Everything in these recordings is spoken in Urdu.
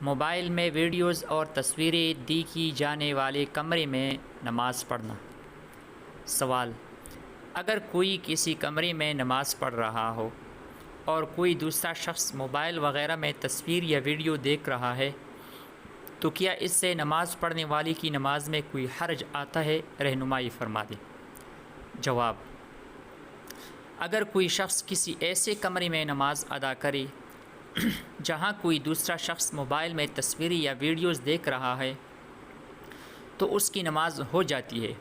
موبائل میں ویڈیوز اور تصویریں دیکھی جانے والے کمرے میں نماز پڑھنا۔ سوال: اگر کوئی کسی کمرے میں نماز پڑھ رہا ہو اور کوئی دوسرا شخص موبائل وغیرہ میں تصویر یا ویڈیو دیکھ رہا ہے تو کیا اس سے نماز پڑھنے والی کی نماز میں کوئی حرج آتا ہے؟ رہنمائی فرما دیں۔ جواب: اگر کوئی شخص کسی ایسے کمرے میں نماز ادا کرے جہاں کوئی دوسرا شخص موبائل میں تصویریں یا ویڈیوز دیکھ رہا ہے تو اس کی نماز ہو جاتی ہے،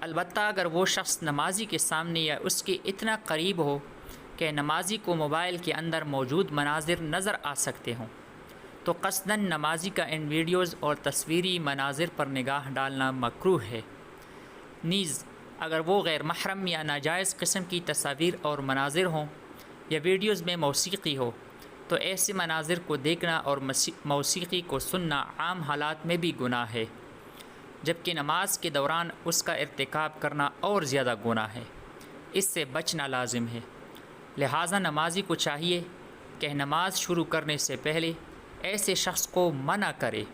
البتہ اگر وہ شخص نمازی کے سامنے یا اس کے اتنا قریب ہو کہ نمازی کو موبائل کے اندر موجود مناظر نظر آ سکتے ہوں تو قصداً نمازی کا ان ویڈیوز اور تصویری مناظر پر نگاہ ڈالنا مکروہ ہے۔ نیز اگر وہ غیر محرم یا ناجائز قسم کی تصاویر اور مناظر ہوں یا ویڈیوز میں موسیقی ہو تو ایسے مناظر کو دیکھنا اور موسیقی کو سننا عام حالات میں بھی گناہ ہے، جبکہ نماز کے دوران اس کا ارتکاب کرنا اور زیادہ گناہ ہے۔ اس سے بچنا لازم ہے، لہٰذا نمازی کو چاہیے کہ نماز شروع کرنے سے پہلے ایسے شخص کو منع کرے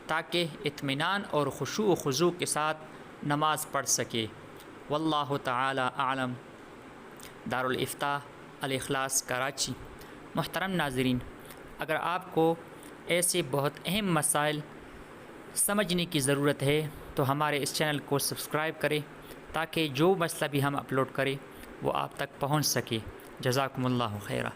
تاکہ اطمینان اور خشوع و خضوع کے ساتھ نماز پڑھ سکے۔ واللہ تعالی اعلم۔ دارالافتاء الاخلاص کراچی۔ محترم ناظرین، اگر آپ کو ایسے بہت اہم مسائل سمجھنے کی ضرورت ہے تو ہمارے اس چینل کو سبسکرائب کریں تاکہ جو مسئلہ بھی ہم اپلوڈ کریں وہ آپ تک پہنچ سکے۔ جزاکم اللہ خیرہ۔